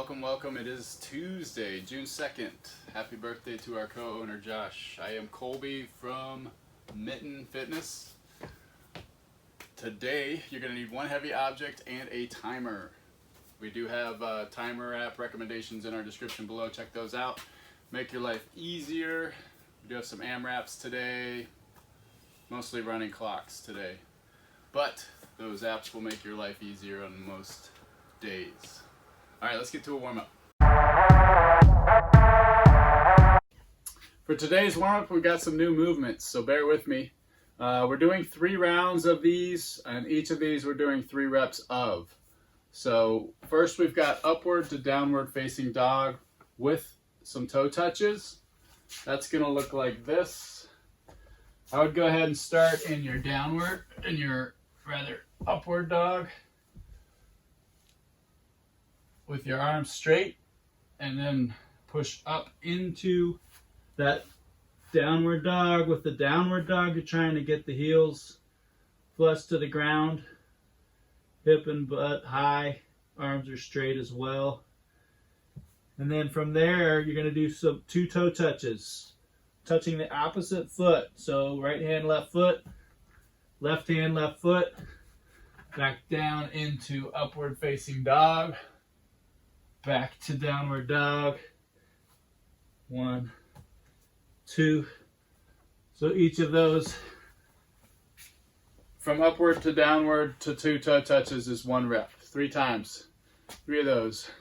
welcome. It is Tuesday, June 2nd. Happy birthday to our co-owner Josh. I am Colby from Mitten Fitness. Today, you're going to need one heavy object and a timer. We do have timer app recommendations in our description below. Check those out. Make your life easier. We do have some AMRAPs today, mostly running clocks today. But those apps will make your life easier on most days. All right, let's get to a warm-up. For today's warm-up, we've got some new movements, so bear with me. We're doing 3 rounds of these, and each of these we're doing 3 reps of. So first we've got upward to downward facing dog with some toe touches. That's gonna look like this. I would go ahead and start in your upward dog with your arms straight, and then push up into that downward dog. With the downward dog, you're trying to get the heels flush to the ground, hip and butt high, arms are straight as well. And then from there, you're going to do some 2 toe touches, touching the opposite foot. So right hand, left foot, left hand, left foot, back down into upward facing dog, back to downward dog. 1, 2. So each of those from upward to downward to 2 toe touches is 1 rep. 3 times. 3 of those.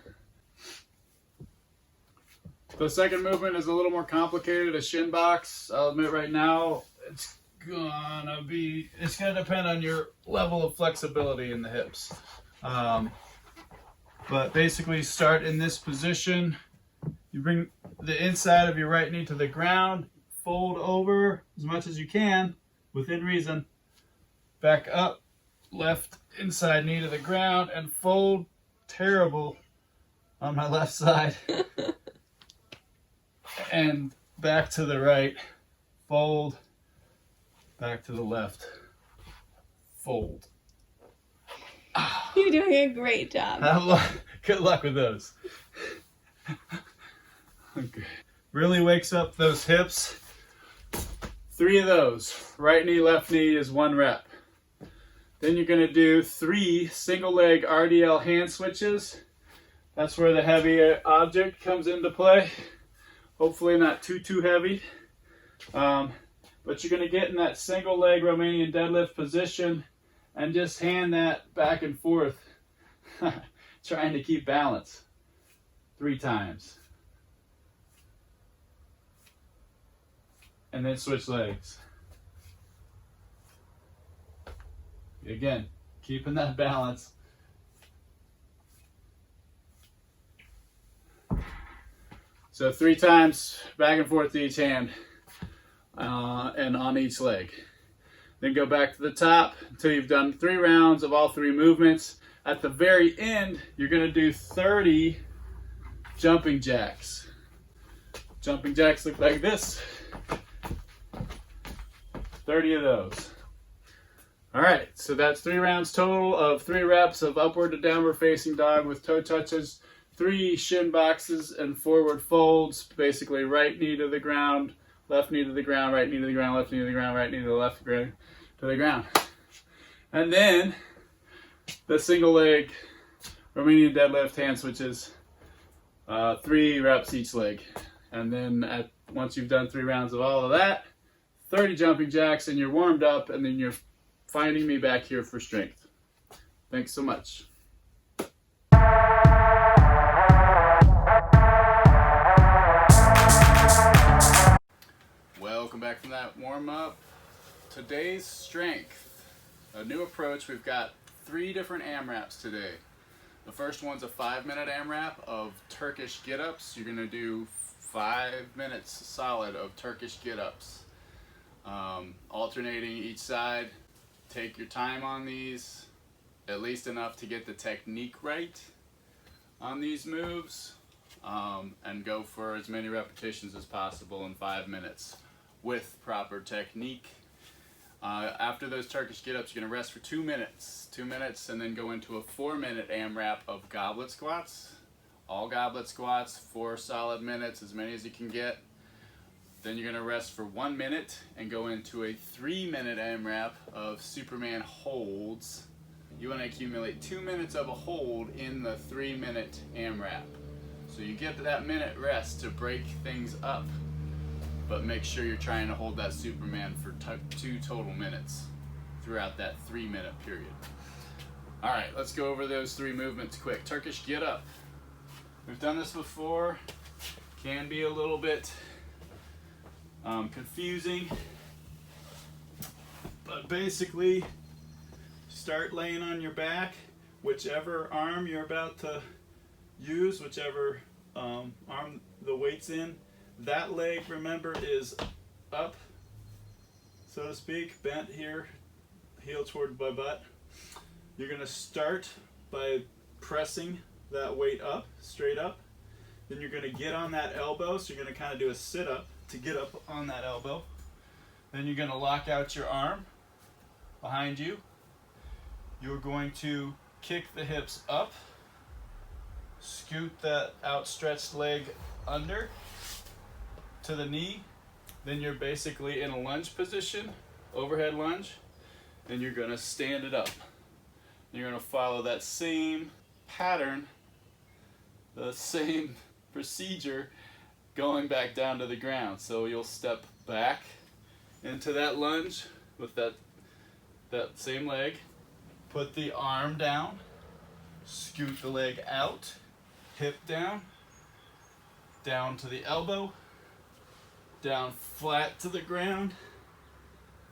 The second movement is a little more complicated, a shin box. I'll admit right now, it's gonna depend on your level of flexibility in the hips. But basically start in this position. You bring the inside of your right knee to the ground, fold over as much as you can, within reason. Back up, left inside knee to the ground, and fold. Terrible on my left side. And back to the right, fold, back to the left, fold. You're doing a great job. Good luck with those. Okay. Really wakes up those hips. 3 of those. Right knee, left knee is 1 rep. Then you're going to do 3 single leg RDL hand switches. That's where the heavy object comes into play. Hopefully not too heavy. But you're going to get in that single leg Romanian deadlift position and just hand that back and forth, trying to keep balance. 3 times. And then switch legs. Again, keeping that balance. So 3 times back and forth to each hand and on each leg. Then go back to the top until you've done 3 rounds of all 3 movements. At the very end, you're going to do 30 jumping jacks. Jumping jacks look like this. 30 of those. All right, so that's 3 rounds total of 3 reps of upward to downward facing dog with toe touches, 3 shin boxes and forward folds, basically right knee to the ground, left knee to the ground, right knee to the ground, left knee to the ground, right knee to the left to the ground. And then the single leg Romanian deadlift hand switches, 3 reps each leg. And then once you've done 3 rounds of all of that, 30 jumping jacks, and you're warmed up, and then you're finding me back here for strength. Thanks so much. Welcome back from that warm-up. Today's strength, a new approach. We've got 3 different AMRAPs today. The first one's a 5-minute AMRAP of Turkish get-ups. You're gonna do 5 minutes solid of Turkish get-ups. Alternating each side. Take your time on these, at least enough to get the technique right on these moves, and go for as many repetitions as possible in 5 minutes with proper technique. After those Turkish get-ups, you're going to rest for 2 minutes, and then go into a 4-minute AMRAP of goblet squats all goblet squats, 4 solid minutes, as many as you can get. Then you're gonna rest for 1 minute and go into a 3-minute AMRAP of Superman holds. You wanna accumulate 2 minutes of a hold in the 3-minute AMRAP. So you get that minute rest to break things up, but make sure you're trying to hold that Superman for 2 total minutes throughout that 3-minute period. All right, let's go over those 3 movements quick. Turkish get up. We've done this before. Can be a little bit confusing, but basically start laying on your back, whichever arm you're about to use, whichever arm the weight's in. That leg, remember, is up, so to speak, bent here, heel toward my butt. You're going to start by pressing that weight up, straight up. Then you're going to get on that elbow, so you're going to kind of do a sit-up to get up on that elbow. Then you're going to lock out your arm behind you. You're going to kick the hips up, scoot that outstretched leg under to the knee. Then you're basically in a lunge position, overhead lunge, and you're going to stand it up. You're going to follow that same pattern, the same procedure, going back down to the ground. So you'll step back into that lunge with that same leg, put the arm down, scoot the leg out, hip down, down to the elbow, down flat to the ground,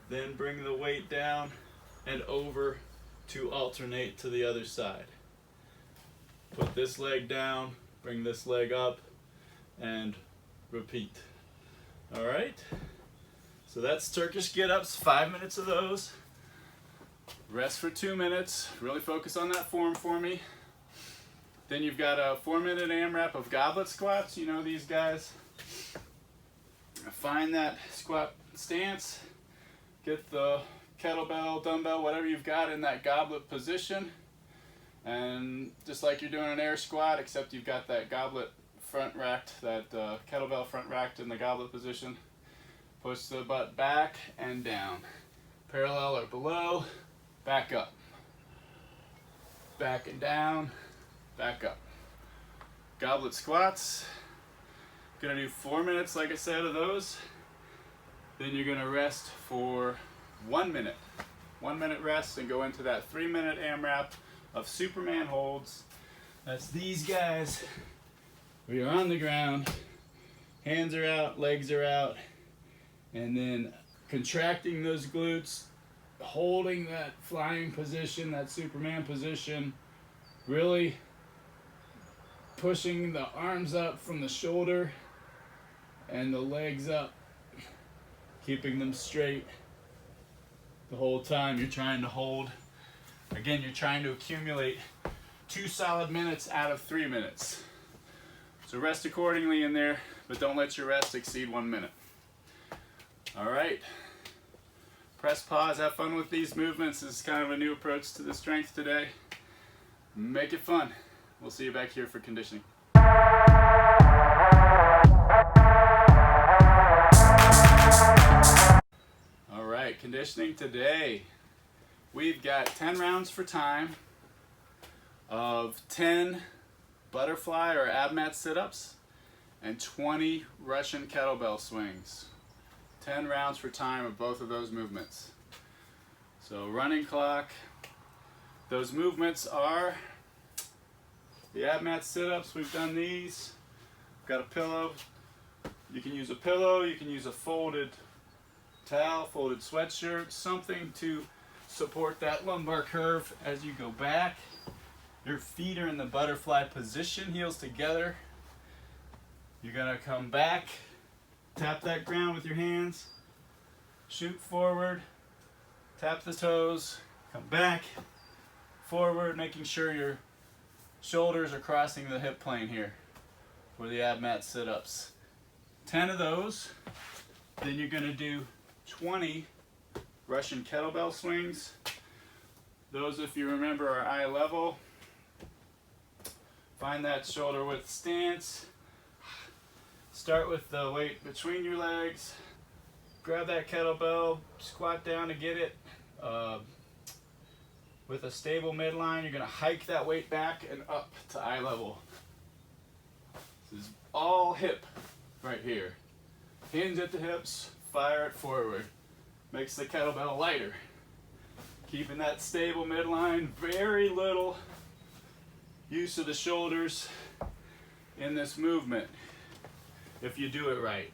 then bring the weight down and over to alternate to the other side. Put this leg down, bring this leg up, and repeat. All right, so that's Turkish get-ups, 5 minutes of those. Rest for 2 minutes, really focus on that form for me. Then you've got a 4-minute AMRAP of goblet squats. You know these guys. Find that squat stance, get the kettlebell, dumbbell, whatever you've got in that goblet position, and just like you're doing an air squat, except you've got that goblet front racked, that kettlebell front racked in the goblet position. Push the butt back and down, parallel or below, back up, back and down, back up. Goblet squats. Gonna do 4 minutes, like I said, of those. Then you're gonna rest for 1 minute. 1 minute rest and go into that 3-minute AMRAP of Superman holds. That's these guys. We are on the ground, hands are out, legs are out, and then contracting those glutes, holding that flying position, that Superman position, really pushing the arms up from the shoulder and the legs up, keeping them straight the whole time. You're trying to hold. Again, you're trying to accumulate 2 solid minutes out of 3 minutes. So rest accordingly in there, but don't let your rest exceed 1 minute. All right. Press pause, have fun with these movements. This is kind of a new approach to the strength today. Make it fun. We'll see you back here for conditioning. All right, conditioning today. We've got 10 rounds for time of 10 butterfly or ab mat sit-ups and 20 Russian kettlebell swings. 10 rounds for time of both of those movements. So running clock. Those movements are the ab mat sit-ups. We've done these. Got a pillow. You can use a pillow, you can use a folded towel, folded sweatshirt, something to support that lumbar curve as you go back. Your feet are in the butterfly position, heels together. You're gonna come back, tap that ground with your hands, shoot forward, tap the toes, come back, forward, making sure your shoulders are crossing the hip plane here for the ab mat sit-ups. 10 of those. Then you're gonna do 20 Russian kettlebell swings. Those, if you remember, are eye level. Find that shoulder width stance. Start with the weight between your legs. Grab that kettlebell, squat down to get it. With a stable midline, you're going to hike that weight back and up to eye level. This is all hip right here. Hinge at the hips, fire it forward. Makes the kettlebell lighter. Keeping that stable midline, very little use of the shoulders in this movement if you do it right.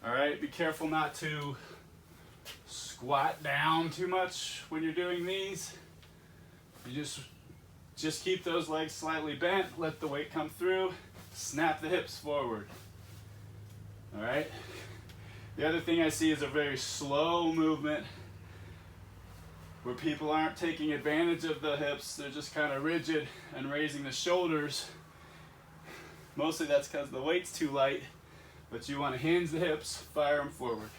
All right, be careful not to squat down too much when you're doing these. You just keep those legs slightly bent, let the weight come through, snap the hips forward. All right. The other thing I see is a very slow movement where people aren't taking advantage of the hips. They're just kind of rigid and raising the shoulders. Mostly that's because the weight's too light, but you want to hinge the hips, fire them forward.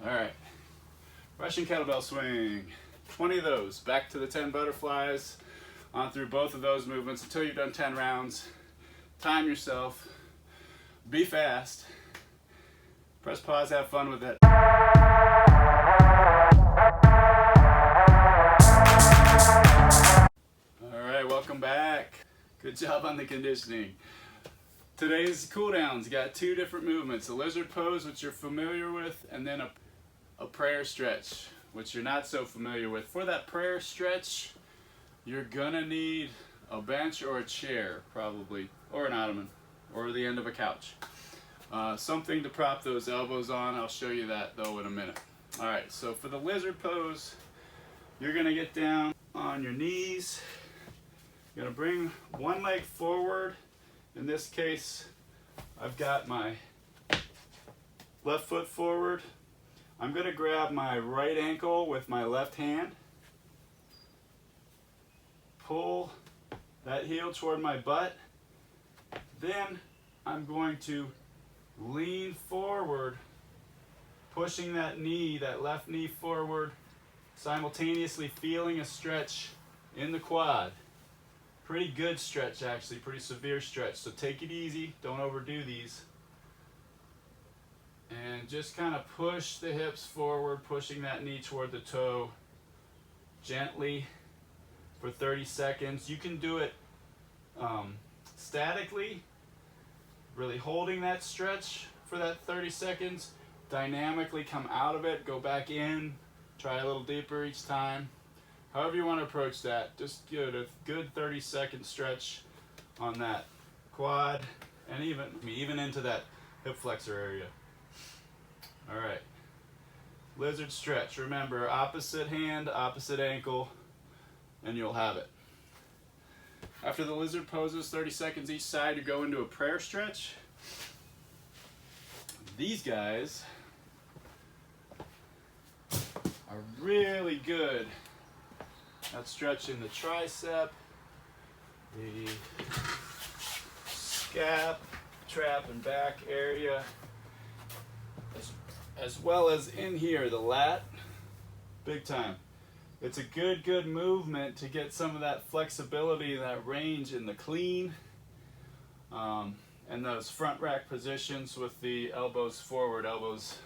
All right, Russian kettlebell swing. 20 of those, back to the 10 butterflies, on through both of those movements until you've done 10 rounds. Time yourself, be fast, press pause, have fun with it. All right, welcome back. Good job on the conditioning. Today's cool downs got two different movements, a lizard pose, which you're familiar with, and then a prayer stretch, which you're not so familiar with. For that prayer stretch, you're gonna need a bench or a chair, probably, or an ottoman, or the end of a couch. Something to prop those elbows on. I'll show you that though in a minute. All right, so for the lizard pose, you're gonna get down on your knees. You're gonna bring one leg forward. In this case, I've got my left foot forward. I'm gonna grab my right ankle with my left hand. Pull that heel toward my butt. Then I'm going to lean forward, pushing that knee, that left knee forward, simultaneously feeling a stretch in the quad. Pretty good stretch actually, pretty severe stretch. So take it easy, don't overdo these. And just kind of push the hips forward, pushing that knee toward the toe gently for 30 seconds. You can do it statically, really holding that stretch for that 30 seconds. Dynamically come out of it, go back in, try a little deeper each time. However you want to approach that, just get a good 30-second stretch on that quad and even into that hip flexor area. All right, lizard stretch. Remember, opposite hand, opposite ankle, and you'll have it. After the lizard poses, 30 seconds each side, you go into a prayer stretch. These guys are really good at stretching the tricep, the scap, trap, and back area, as well as in here, the lat, big time. It's a good movement to get some of that flexibility, that range in the clean, and those front rack positions with the elbows forward, elbows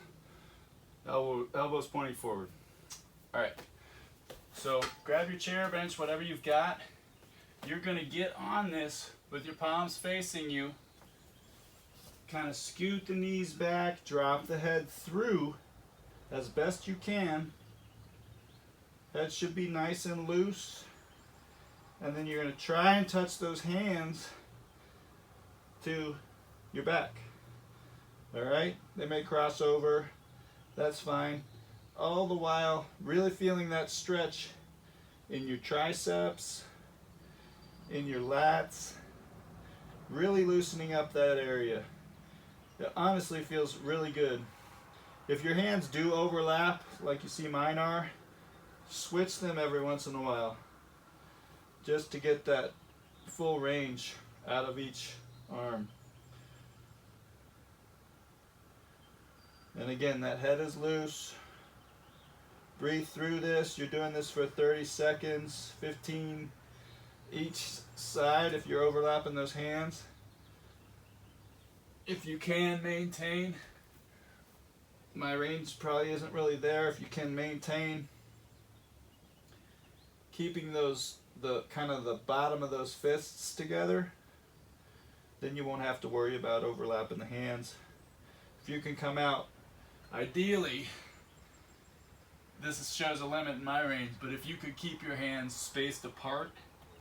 pointing forward. All right, so grab your chair, bench, whatever you've got. You're gonna get on this with your palms facing you. Kind of scoot the knees back, drop the head through as best you can. Head should be nice and loose. And then you're going to try and touch those hands to your back. Alright? They may cross over. That's fine. All the while really feeling that stretch in your triceps, in your lats, really loosening up that area. It honestly feels really good. If your hands do overlap, like you see mine are, switch them every once in a while, just to get that full range out of each arm. And again, that head is loose. Breathe through this. You're doing this for 30 seconds, 15, each side if you're overlapping those hands. If you can maintain, my range probably isn't really there. If you can maintain keeping those, the kind of the bottom of those fists together, then you won't have to worry about overlapping the hands. If you can come out, ideally, this shows a limit in my range, but if you could keep your hands spaced apart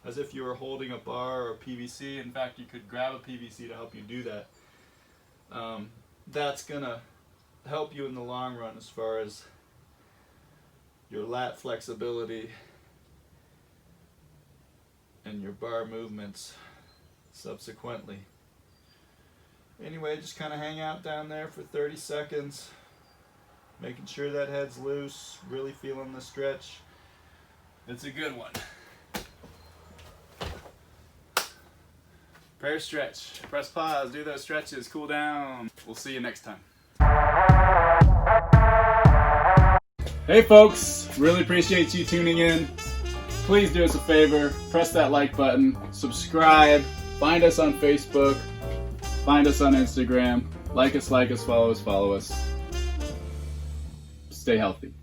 as if you were holding a bar or a PVC, in fact you could grab a PVC to help you do that, that's gonna help you in the long run as far as your lat flexibility and your bar movements subsequently. Anyway, just kind of hang out down there for 30 seconds, making sure that head's loose, really feeling the stretch. It's a good one. Prayer stretch. Press pause, do those stretches, cool down. We'll see you next time. Hey folks, really appreciate you tuning in. Please do us a favor, press that like button, subscribe, find us on Facebook, find us on Instagram, like us, follow us. Stay healthy.